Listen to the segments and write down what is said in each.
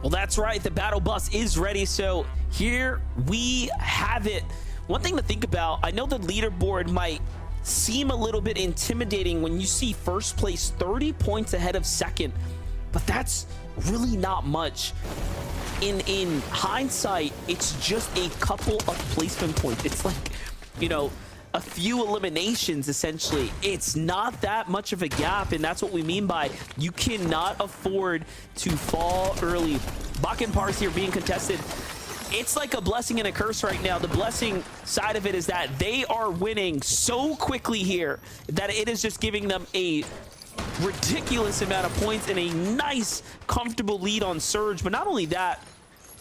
Well, that's right. The battle bus is ready. So here we have it. One thing to think about, I know the leaderboard might seem a little bit intimidating when you see first place 30 points ahead of second, but that's really not much. In hindsight, it's just a couple of placement points. It's like, you know, a few eliminations essentially. It's not that much of a gap, and that's what we mean by you cannot afford to fall early. Bak and Pars here being contested. It's like a blessing and a curse right now. The blessing side of it is that they are winning so quickly here that it is just giving them a ridiculous amount of points and a nice comfortable lead on Surge. But not only that,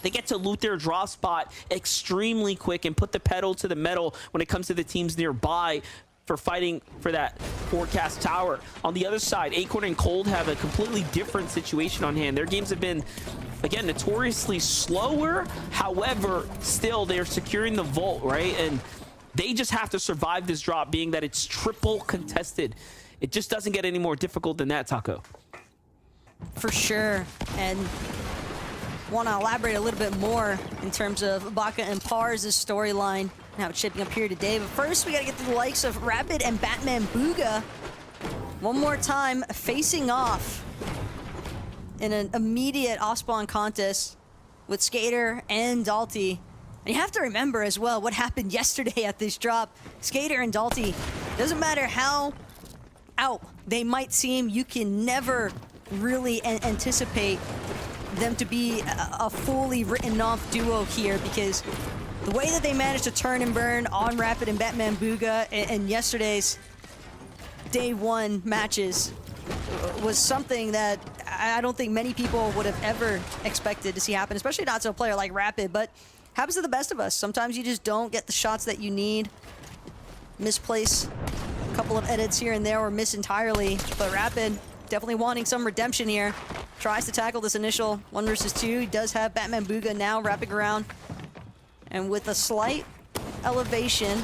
they get to loot their draw spot extremely quick and put the pedal to the metal when it comes to the teams nearby for fighting for that forecast tower. On the other side, Acorn and Cold have a completely different situation on hand. Their games have been, again, notoriously slower. However, still, they're securing the vault, right? And they just have to survive this drop, being that it's triple contested. It just doesn't get any more difficult than that, Taco. For sure. And want to elaborate a little bit more in terms of Baka and Pars' storyline, how it's shaping up here today. But first, we got to get to the likes of Rapid and Batman Booga one more time facing off in an immediate off-spawn contest with Skater and Dalty. And you have to remember as well what happened yesterday at this drop. Skater and Dalty, doesn't matter how out they might seem, you can never really anticipate them to be a fully written off duo here, because the way that they managed to turn and burn on Rapid and Batman Booga in yesterday's day one matches was something that I don't think many people would have ever expected to see happen, especially not to a player like Rapid. But happens to the best of us. Sometimes you just don't get the shots that you need. Misplace a couple of edits here and there, or miss entirely. But Rapid definitely wanting some redemption here. Tries to tackle this initial 1 versus 2. He does have Batman Booga now wrapping around. And with a slight elevation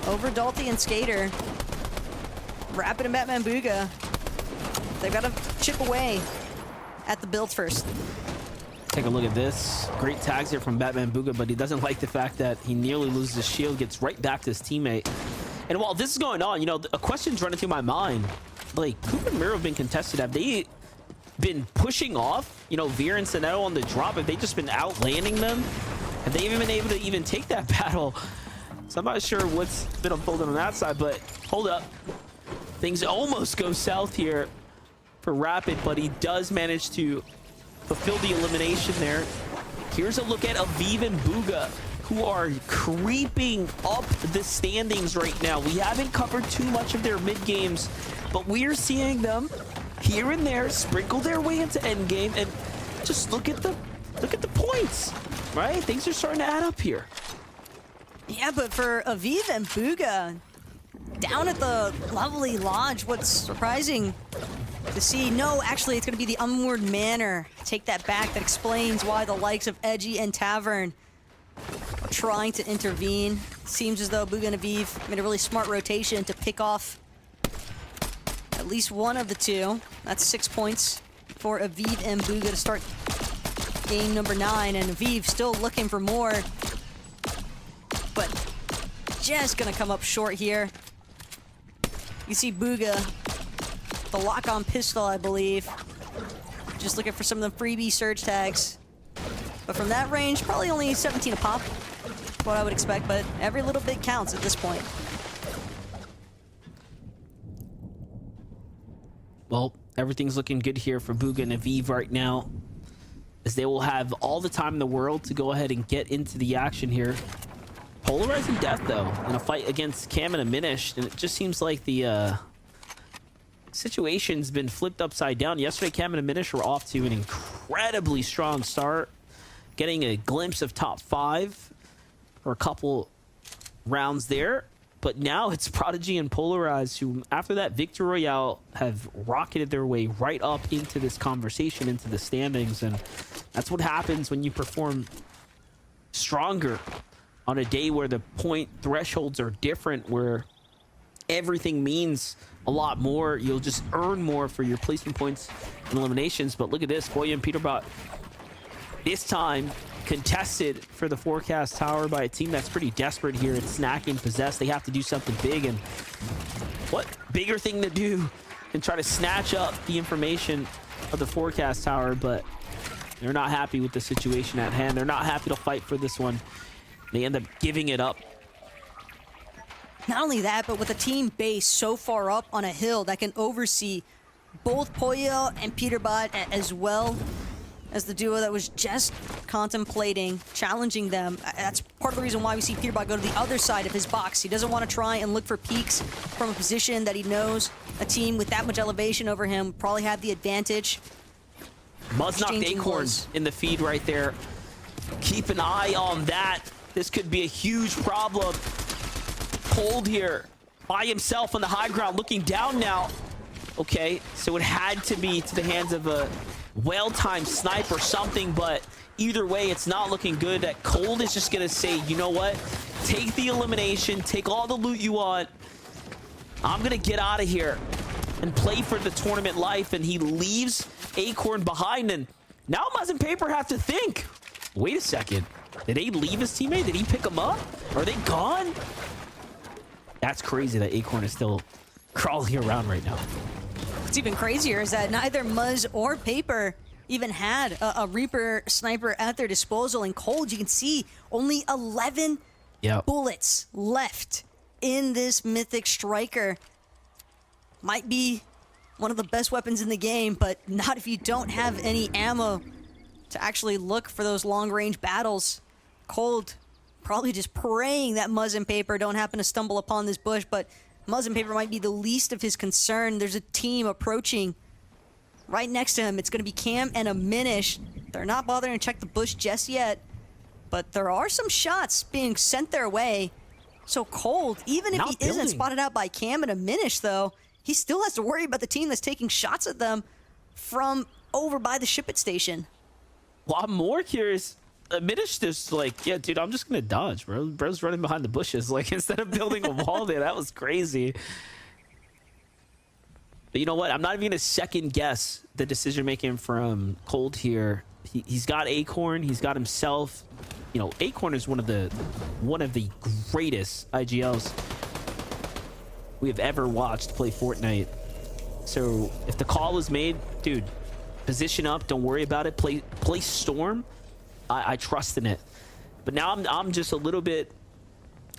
over Dalty and Skater, Rapid and Batman Booga, they've got to chip away at the build first. Take a look at this. Great tags here from Batman Booga, but he doesn't like the fact that he nearly loses his shield, gets right back to his teammate. And while this is going on, you know, a question's running through my mind. Like, Coop and Miro have been contested. Have they been pushing off, you know, Veer and Soneto on the drop? Have they just been outlanding them? Have they even been able to even take that battle? So I'm not sure what's been unfolding on that side, but hold up. Things almost go south here for Rapid, but he does manage to fulfill the elimination there. Here's a look at Aviv and Booga, who are creeping up the standings right now. We haven't covered too much of their mid games, but we are seeing them here and there sprinkle their way into endgame, and just look at the points, right? Things are starting to add up here. Yeah, but for Aviv and Booga, down at the lovely lodge, what's surprising to see, no, actually it's going to be the Unward Manor. Take that back. That explains why the likes of Edgy and Tavern are trying to intervene. Seems as though Booga and Aviv made a really smart rotation to pick off at least one of the two. That's 6 points for Aviv and Booga to start game number 9, and Aviv still looking for more, but just gonna come up short here. You see Booga, the lock-on pistol, I believe, just looking for some of the freebie surge tags. But from that range, probably only 17 a pop, what I would expect, but every little bit counts at this point. Well, everything's looking good here for Booga and Aviv right now, as they will have all the time in the world to go ahead and get into the action here. Polarizing death, though, in a fight against Cam and Aminish, and it just seems like the situation's been flipped upside down. Yesterday, Cam and Aminish were off to an incredibly strong start, getting a glimpse of top 5 for a couple rounds there. But now it's Prodigy and Polarized, who, after that Victory Royale, have rocketed their way right up into this conversation, into the standings. And that's what happens when you perform stronger on a day where the point thresholds are different, where everything means a lot more. You'll just earn more for your placement points and eliminations. But look at this, Boya and Peterbot This time, contested for the forecast tower by a team that's pretty desperate here. It's snacking possessed. They have to do something big, and what bigger thing to do than try to snatch up the information of the forecast tower? But they're not happy with the situation at hand. They're not happy to fight for this one. They end up giving it up. Not only that, but with a team base so far up on a hill that can oversee both Pollo and Peterbot, as well as the duo that was just contemplating challenging them. That's part of the reason why we see Peterbot go to the other side of his box. He doesn't want to try and look for peaks from a position that he knows a team with that much elevation over him probably have the advantage. Muzz knocked Acorn in the feed right there. Keep an eye on that. This could be a huge problem. Cold here by himself on the high ground, looking down now. Okay, so it had to be to the hands of a well-timed snipe or something, but either way, it's not looking good. That Cold is just gonna say, you know what? Take the elimination, take all the loot you want. I'm gonna get out of here and play for the tournament life, and he leaves Acorn behind, and now Muzz and Paper have to think. Wait a second. Did they leave his teammate? Did he pick him up? Are they gone? That's crazy that Acorn is still crawling around right now. What's even crazier is that neither Muzz or Paper even had a Reaper sniper at their disposal. And Cold, you can see only 11 bullets left in this Mythic Striker. Might be one of the best weapons in the game, but not if you don't have any ammo to actually look for those long-range battles. Cold probably just praying that Muzz and Paper don't happen to stumble upon this bush, but Muzz and Paper might be the least of his concern. There's a team approaching right next to him. It's going to be Cam and a Minish. They're not bothering to check the bush just yet, but there are some shots being sent their way. So Cold, even if he isn't spotted out by Cam and a Minish, though, he still has to worry about the team that's taking shots at them from over by the ship it station. Well, I'm more curious. Minish just like, yeah, dude, I'm just gonna dodge, bro. Bro's running behind the bushes. Like, instead of building a wall there, that was crazy. But you know what? I'm not even gonna second guess the decision making from Cold here. He's got Acorn. He's got himself. You know, Acorn is one of the greatest IGLs we have ever watched play Fortnite. So if the call was made, dude, position up. Don't worry about it. Play Storm. I trust in it. But now I'm just a little bit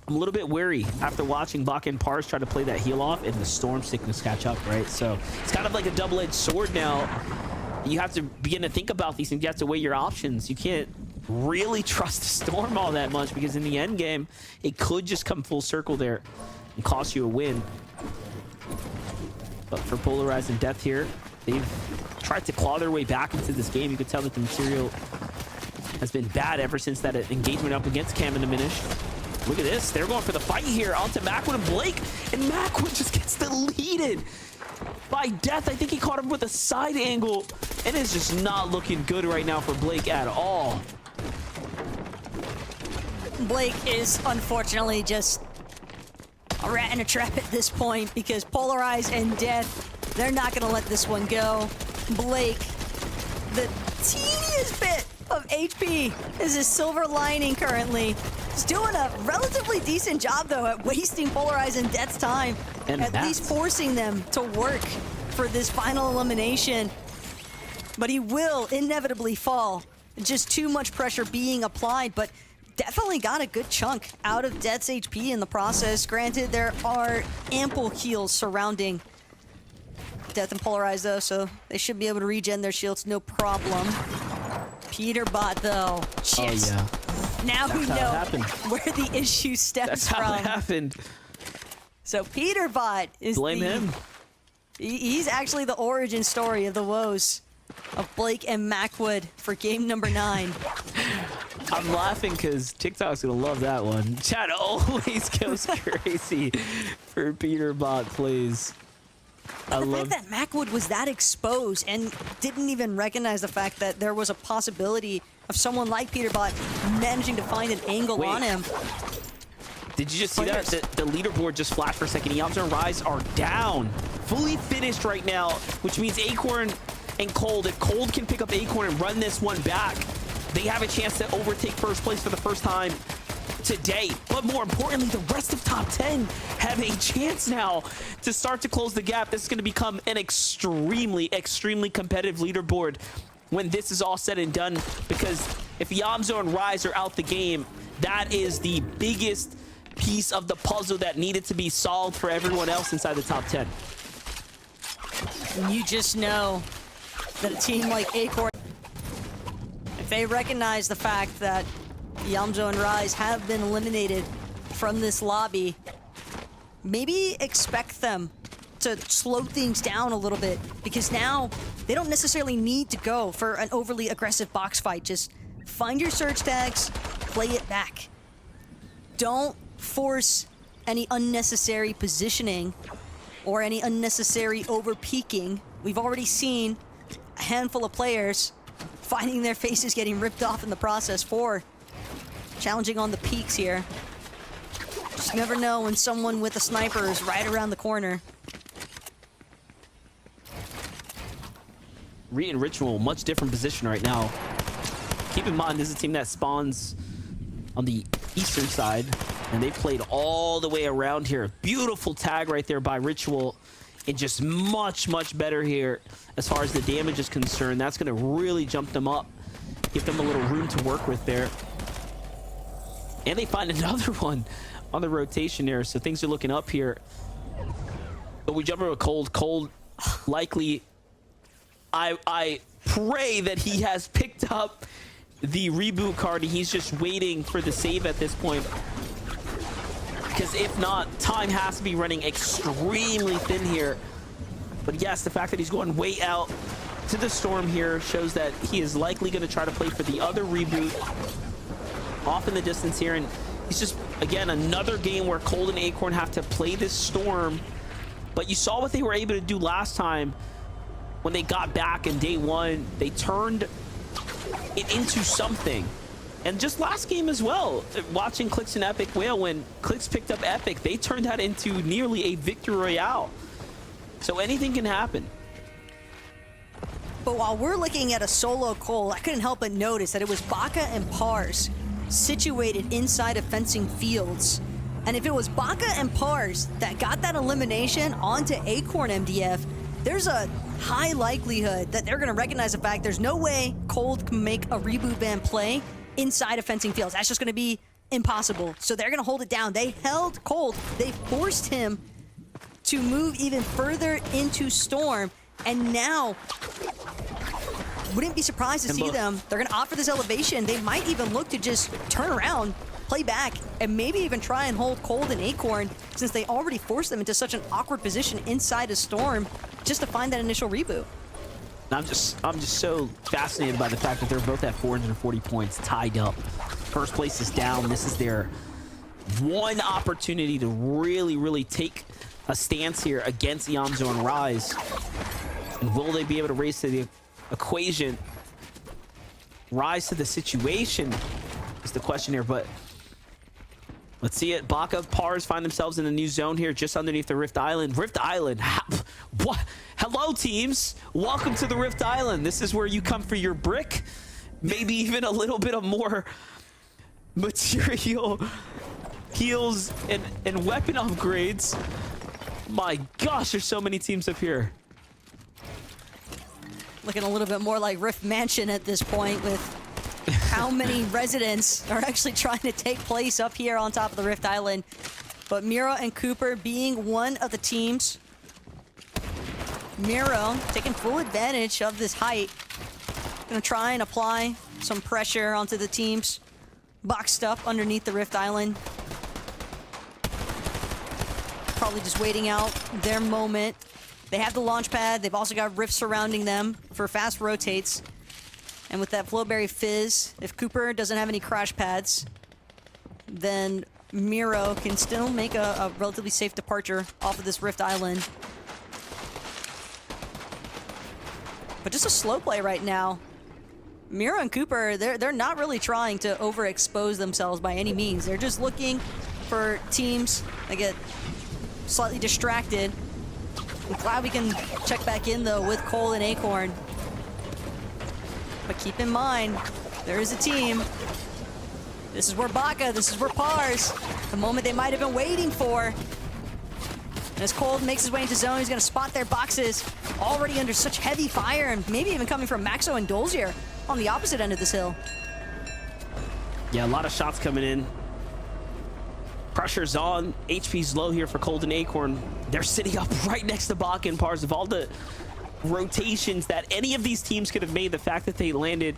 wary after watching Baka and Pars try to play that heal off and the Storm sickness catch up, right? So it's kind of like a double-edged sword now. You have to begin to think about these things. You have to weigh your options. You can't really trust the Storm all that much, because in the end game, it could just come full circle there and cost you a win. But for Polarized and Death here, they've tried to claw their way back into this game. You could tell that the material has been bad ever since that engagement up against Cam and Diminish. Look at this. They're going for the fight here onto Macwood and Blake, and Macwood just gets deleted by Death. I think he caught him with a side angle, and it's just not looking good right now for Blake at all. Blake is unfortunately just a rat in a trap at this point, because Polarized and Death, they're not going to let this one go. Blake, the teeniest bit of HP is his silver lining currently. He's doing a relatively decent job, though, at wasting Polarized and Death's time, and at least forcing them to work for this final elimination. But he will inevitably fall. Just too much pressure being applied, but definitely got a good chunk out of Death's HP in the process. Granted, there are ample heals surrounding Death and Polarized, though, so they should be able to regen their shields, no problem. Peterbot, though, just now we know where the issue stems from. That's how it happened. So Peterbot is blame him. He's actually the origin story of the woes of Blake and Macwood for game number 9. I'm laughing because TikTok's gonna love that one. Chat always goes crazy for Peterbot plays. The fact that Macwood was that exposed and didn't even recognize the fact that there was a possibility of someone like Peterbot managing to find an angle on him. Did you just see that? The leaderboard just flashed for a second. Eops and Rise are down. Fully finished right now, which means Acorn and Cold. If Cold can pick up Acorn and run this one back, they have a chance to overtake first place for the first time today. But more importantly, the rest of top 10 have a chance now to start to close the gap. This is going to become an extremely competitive leaderboard when this is all said and done, because if Yamzo and Rise are out the game, that is the biggest piece of the puzzle that needed to be solved for everyone else inside the top 10. And you just know that a team like Acorn, if they recognize the fact that Yamzo and Rise have been eliminated from this lobby, maybe expect them to slow things down a little bit, because now they don't necessarily need to go for an overly aggressive box fight. Just find your surge tags, play it back. Don't force any unnecessary positioning or any unnecessary over peaking. We've already seen a handful of players finding their faces getting ripped off in the process for challenging on the peaks here. Just never know when someone with a sniper is right around the corner. Reet and Ritual, much different position right now. Keep in mind, this is a team that spawns on the eastern side, and they played all the way around here. Beautiful tag right there by Ritual, and just much better here as far as the damage is concerned. That's going to really jump them up, give them a little room to work with there. And they find another one on the rotation there, so things are looking up here. But we jump over Cold. Cold likely, I pray that he has picked up the reboot card and he's just waiting for the save at this point. Because if not, time has to be running extremely thin here. But yes, the fact that he's going way out to the Storm here shows that he is likely going to try to play for the other reboot off in the distance here. And he's just, again, another game where Cold and Acorn have to play this Storm. But you saw what they were able to do last time when they got back in day one. They turned it into something. And just last game as well, watching Clix and Epic Whale, when Clix picked up Epic, they turned that into nearly a victory royale. So anything can happen. But while we're looking at a solo Cole, I couldn't help but notice that it was Baka and Pars situated inside of fencing fields. And if it was Baka and Pars that got that elimination onto Acorn MDF, there's a high likelihood that they're going to recognize the fact there's no way Cold can make a reboot ban play inside of fencing fields. That's just going to be impossible. So they're going to hold it down. They held Cold. They forced him to move even further into Storm. And now, wouldn't be surprised to see them. They're going to offer this elevation. They might even look to just turn around, play back, and maybe even try and hold Cold and Acorn, since they already forced them into such an awkward position inside a Storm just to find that initial reboot. I'm just so fascinated by the fact that they're both at 440 points, tied up. First place is down. This is their one opportunity to really take a stance here against Yamzo and Rise. And will they be able to raise to the equation? Rise to the situation is the question here, but let's see it. Baka, Pars find themselves in a new zone here just underneath the Rift Island. Rift Island? What? Hello, teams. Welcome to the Rift Island. This is where you come for your brick. Maybe even a little bit of more material, heals, and weapon upgrades. My gosh, there's so many teams up here. Looking a little bit more like Rift Mansion at this point, with how many residents are actually trying to take place up here on top of the Rift Island. But Miro and Cooper being one of the teams. Miro taking full advantage of this height. Gonna try and apply some pressure onto the teams boxed up underneath the Rift Island. Probably just waiting out their moment. They have the launch pad. They've also got rifts surrounding them for fast rotates. And with that Flowberry Fizz, if Cooper doesn't have any crash pads, then Miro can still make a relatively safe departure off of this Rift Island. But just a slow play right now. Miro and Cooper, they're not really trying to overexpose themselves by any means. They're just looking for teams that get slightly distracted. I'm glad we can check back in, though, with Cole and Acorn. But keep in mind, There is a team. This is where Baka, this is where Pars, the moment they might have been waiting for. And as Cold makes his way into zone, he's going to spot their boxes already under such heavy fire, and maybe even coming from Maxo and Dolzier on the opposite end of this hill. Yeah, a lot of shots coming in. Pressure's on. HP's low here for Cold and Acorn. They're sitting up right next to Baka and Pars. Of all the rotations that any of these teams could have made, the fact that they landed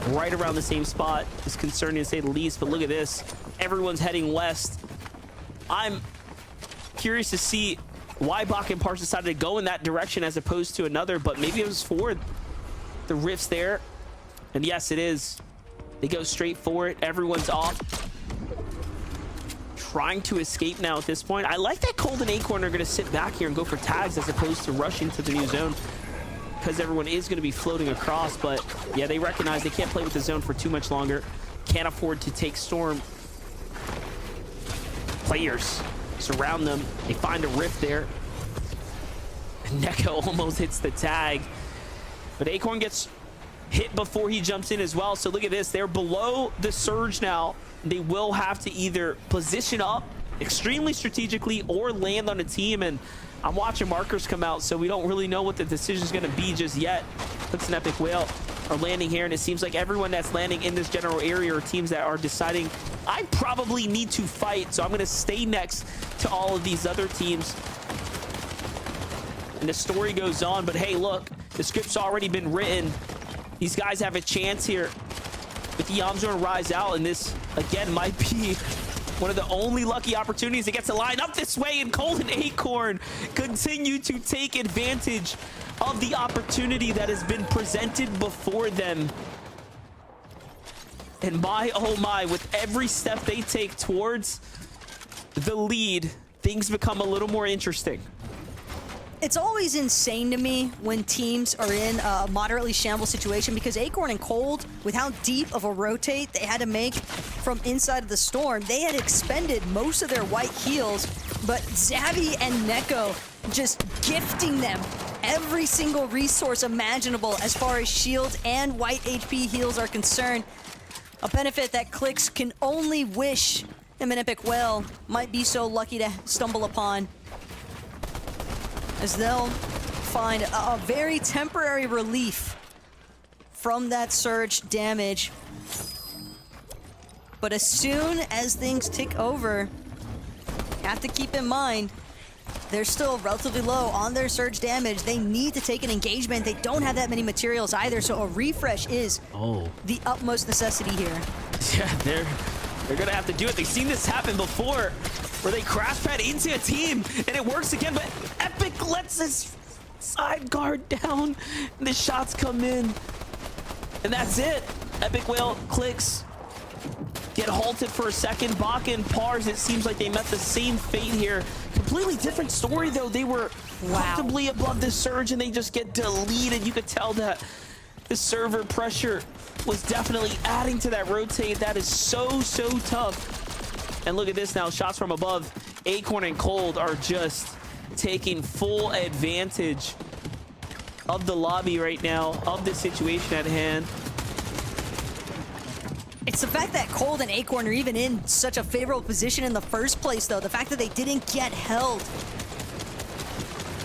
right around the same spot is concerning to say the least. But look at this. Everyone's heading west. I'm curious to see why Baka and Pars decided to go in that direction as opposed to another, but maybe it was for the rifts there. And yes, it is. They go straight for it. Everyone's off. Trying to escape now at this point. I like that Cold and Acorn are going to sit back here and go for tags as opposed to rushing to the new zone, because everyone is going to be floating across. But yeah, they recognize they can't play with the zone for too much longer. Can't afford to take Storm. Players surround them. They find a rift there. Neko almost hits the tag, but Acorn gets hit before he jumps in as well. So look at this. They're below the surge now. They will have to either position up extremely strategically or land on a team. And I'm watching markers come out, so we don't really know what the decision is going to be just yet. Clix and Epic Whale are landing here, and it seems like everyone that's landing in this general area are teams that are deciding, I probably need to fight, so I'm going to stay next to all of these other teams. And the story goes on, but hey, look, the script's already been written. These guys have a chance here with the Yamzor and Rise out, and this, again, might be one of the only lucky opportunities. It gets to line up this way, and Cold and Acorn continue to take advantage of the opportunity that has been presented before them. And my, oh my, with every step they take towards the lead, things become a little more interesting. It's always insane to me when teams are in a moderately shambles situation, because Acorn and Cold, with how deep of a rotate they had to make from inside of the Storm, they had expended most of their white heals, but Xavi and Neko just gifting them every single resource imaginable as far as shields and white HP heals are concerned. A benefit that Clix can only wish him and Epic Whale might be so lucky to stumble upon, as they'll find a very temporary relief from that surge damage. But as soon as things tick over, you have to keep in mind, they're still relatively low on their surge damage. They need to take an engagement. They don't have that many materials either, so a refresh is the utmost necessity here. Yeah, they're gonna have to do it. They've seen this happen before, where they crash pad into a team and it works again, but Epic lets this side guard down and the shots come in, and that's it. Epic Whale, Clix get halted for a second. Baka and Pars, it seems like they met the same fate here. Completely different story though. They were comfortably above the surge and they just get deleted. You could tell that the server pressure was definitely adding to that rotate. That is so tough. And look at this now, shots from above. Acorn and Cold are just taking full advantage of the lobby right now, of the situation at hand. It's the fact that Cold and Acorn are even in such a favorable position in the first place, though. The fact that they didn't get held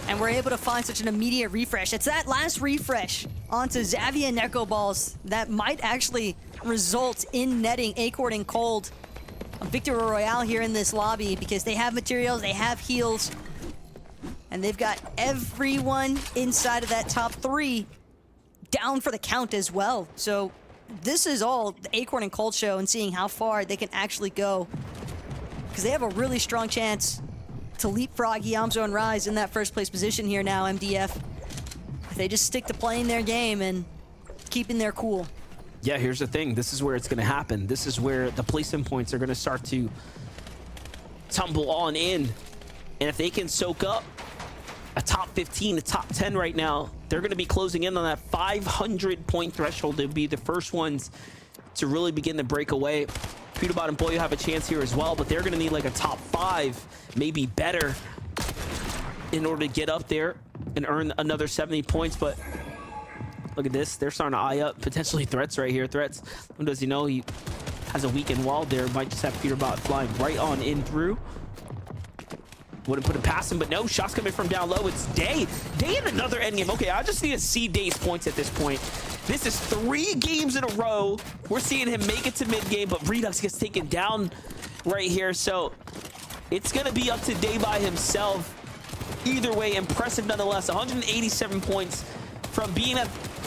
and were able to find such an immediate refresh. It's that last refresh onto Xavi and Neko balls that might actually result in netting Acorn and Cold a victory royale here in this lobby, because they have materials, they have heals, and they've got everyone inside of that top three down for the count as well. So this is all the Acorn and Cold show, and seeing how far they can actually go, because they have a really strong chance to leapfrog Yamzo and Rise in that first place position here now, MDF. If they just stick to playing their game and keeping their cool. Yeah, here's the thing. This is where it's going to happen. This is where the placement points are going to start to tumble on in. And if they can soak up a top 15, a top 10 right now, they're going to be closing in on that 500 point threshold. They'll be the first ones to really begin to break away. Pewterbot and Boyo have a chance here as well, but they're going to need like a top 5, maybe better, in order to get up there and earn another 70 points. But Look at this. They're starting to eye up potentially threats right here. Threats. Who does he know? He has a weakened wall there. Might just have Peterbot flying right on in through. Wouldn't put it past him, but no. Shots coming from down low. It's Day. Day in another endgame. Okay, I just need to see Day's points at this point. This is 3 games in a row. We're seeing him make it to mid-game, but Redux gets taken down right here. So it's going to be up to Day by himself. Either way, impressive nonetheless. 187 points from being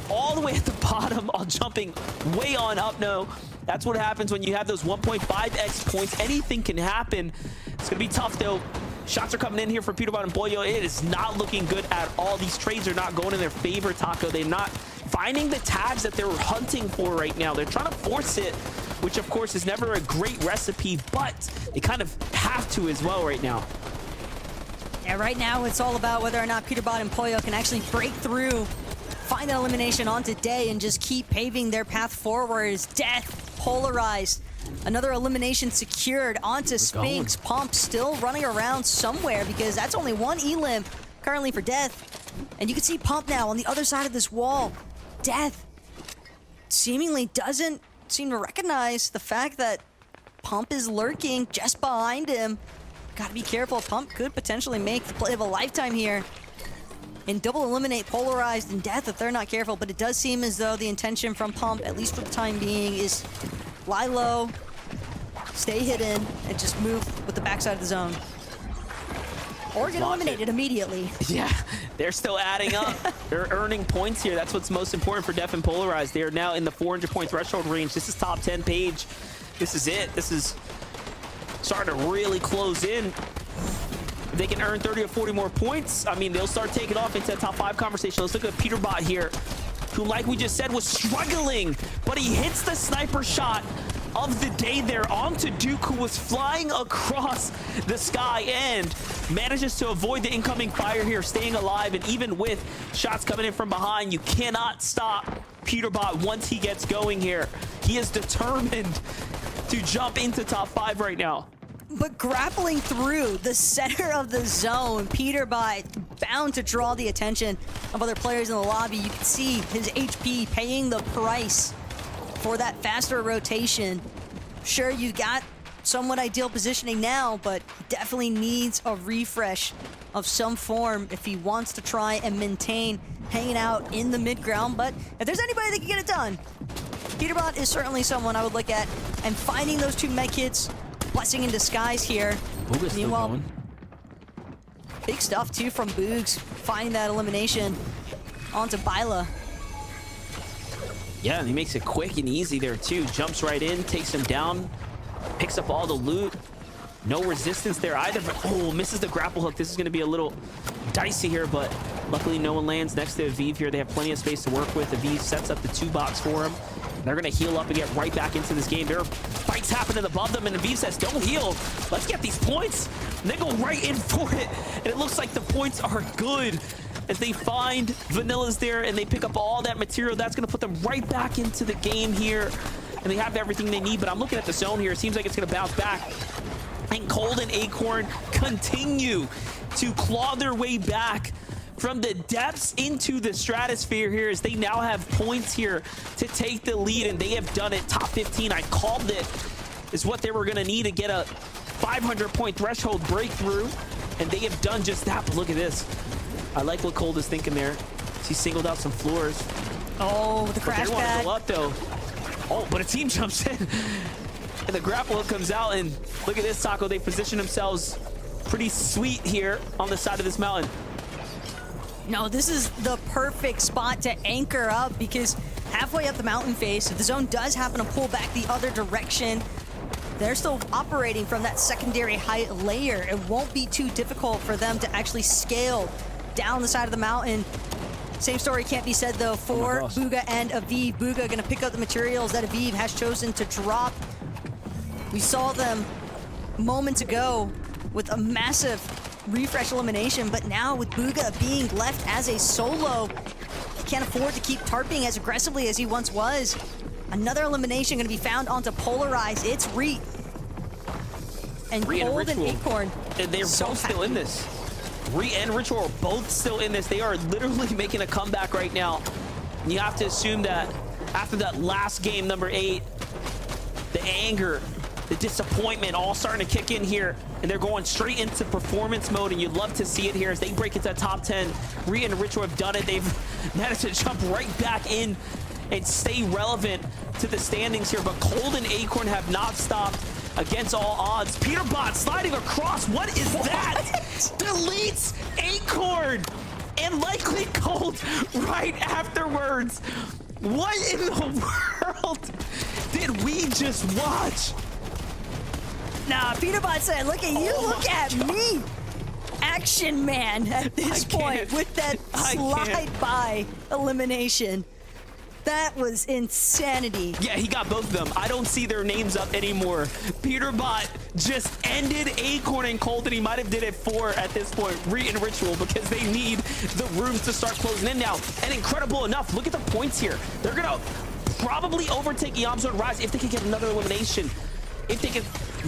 all the way at the bottom, all jumping way on up. No, that's what happens when you have those 1.5x points. Anything can happen. It's going to be tough, though. Shots are coming in here for Peterbot and Boyo. It is not looking good at all. These trades are not going in their favor, Taco. They're not finding the tags that they're hunting for right now. They're trying to force it, which, of course, is never a great recipe, but they kind of have to as well right now. Yeah, right now it's all about whether or not Peterbot and Pollo can actually break through, find that elimination onto Day, and just keep paving their path forward. As Death polarized. Another elimination secured onto Spinks. Pump still running around somewhere because that's only 1 elim currently for Death. And you can see Pump now on the other side of this wall. Death seemingly doesn't seem to recognize the fact that Pump is lurking just behind him. Gotta be careful. Pump could potentially make the play of a lifetime here and double eliminate Polarized and Death if they're not careful. But it does seem as though the intention from Pump, at least for the time being, is lie low, stay hidden, and just move with the backside of the zone. Or get eliminated immediately. Yeah, they're still adding up. They're earning points here. That's what's most important for Def and Polarized. They are now in the 400-point threshold range. This is top 10 page. This is it. This is starting to really close in. If they can earn 30 or 40 more points, I mean, they'll start taking off into a top 5 conversation. Let's look at Peterbot here, who, like we just said, was struggling, but he hits the sniper shot of the day there onto Duke, who was flying across the sky and manages to avoid the incoming fire here, staying alive. And even with shots coming in from behind, you cannot stop Peterbot once he gets going here. He is determined to jump into top 5 right now. But grappling through the center of the zone, Peterbot bound to draw the attention of other players in the lobby. You can see his HP paying the price for that faster rotation. Sure, you got somewhat ideal positioning now, but he definitely needs a refresh of some form if he wants to try and maintain hanging out in the mid ground. But if there's anybody that can get it done, Peterbot is certainly someone I would look at. And finding those 2 med kits, blessing in disguise here. Meanwhile, big stuff too from Boogs, finding that elimination onto Byla. Yeah, and he makes it quick and easy there too. Jumps right in, takes him down, picks up all the loot. No resistance there either, but oh, misses the grapple hook. This is going to be a little dicey here, but luckily no one lands next to Aviv here. They have plenty of space to work with. Aviv sets up the 2-box for him. They're going to heal up and get right back into this game. There are fights happening above them, and Aviv says, don't heal. Let's get these points. And they go right in for it, and it looks like the points are good as they find Vanilla's there, and they pick up all that material. That's going to put them right back into the game here, and they have everything they need. But I'm looking at the zone here. It seems like it's going to bounce back. And Cold and Acorn continue to claw their way back from the depths into the stratosphere here, as they now have points here to take the lead, and they have done it. Top 15, I called it, is what they were going to need to get a 500-point threshold breakthrough, and they have done just that. But look at this. I like what Cold is thinking there. He singled out some floors. Oh, the crash pad. pad. Go up, though. Oh, but a team jumps in, and the grapple hook comes out, and look at this, Taco. They position themselves pretty sweet here on the side of this mountain. No, this is the perfect spot to anchor up, because halfway up the mountain face, if the zone does happen to pull back the other direction, they're still operating from that secondary height layer. It won't be too difficult for them to actually scale down the side of the mountain. Same story can't be said, though, for Bugha and Aviv. Bugha going to pick up the materials that Aviv has chosen to drop. We saw them moments ago with a massive refresh elimination, but now with Bugha being left as a solo, he can't afford to keep tarping as aggressively as he once was. Another elimination going to be found onto Polarized. It's Reet. And Cold and Acorn. And they're both still in this. Reet and Ritual are both still in this. They are literally making a comeback right now. And you have to assume that after that last game, number 8, the anger, the disappointment all starting to kick in here, and they're going straight into performance mode, and you'd love to see it here as they break into the top 10. Rhea and Ritual have done it. They've managed to jump right back in and stay relevant to the standings here, but Cold and Acorn have not stopped against all odds. Peterbot sliding across. What is that? Deletes Acorn and likely Cold right afterwards. What in the world did we just watch? Nah, Peterbot said, look at you, look at me. Action man at this point with that slide by elimination. That was insanity. Yeah, he got both of them. I don't see their names up anymore. Peterbot just ended Acorn and Cold, and he might have did it for, at this point, Rhea and Ritual, because they need the rooms to start closing in now. And incredible enough, look at the points here. They're going to probably overtake Yamso and Rise if they can get another elimination. If they can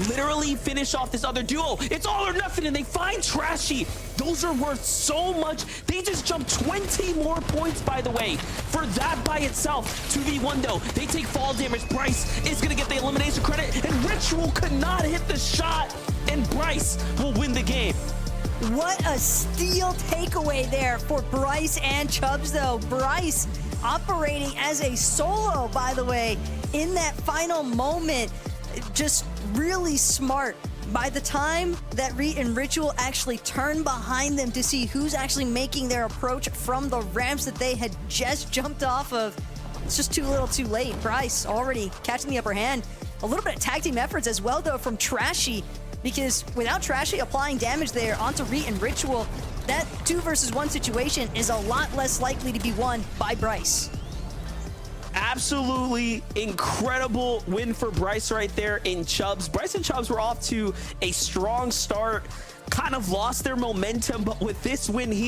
literally finish off this other duo. It's all or nothing, and they find Trashy. Those are worth so much. They just jumped 20 more points, by the way, for that by itself. 2v1 though, they take fall damage. Bryce is gonna get the elimination credit, and Ritual could not hit the shot, and Bryce will win the game. What a steal takeaway there for Bryce and Chubbs though. Bryce operating as a solo, by the way, in that final moment. Just really smart. By the time that Rhea and Ritual actually turn behind them to see who's actually making their approach from the ramps that they had just jumped off of, it's just too little too late. Bryce already catching the upper hand. A little bit of tag team efforts as well though from Trashy, because without Trashy applying damage there onto Rhea and Ritual, that 2 versus 1 situation is a lot less likely to be won by Bryce. Absolutely incredible win for Bryce right there in Chubbs. Bryce and Chubbs were off to a strong start, kind of lost their momentum, but with this win here,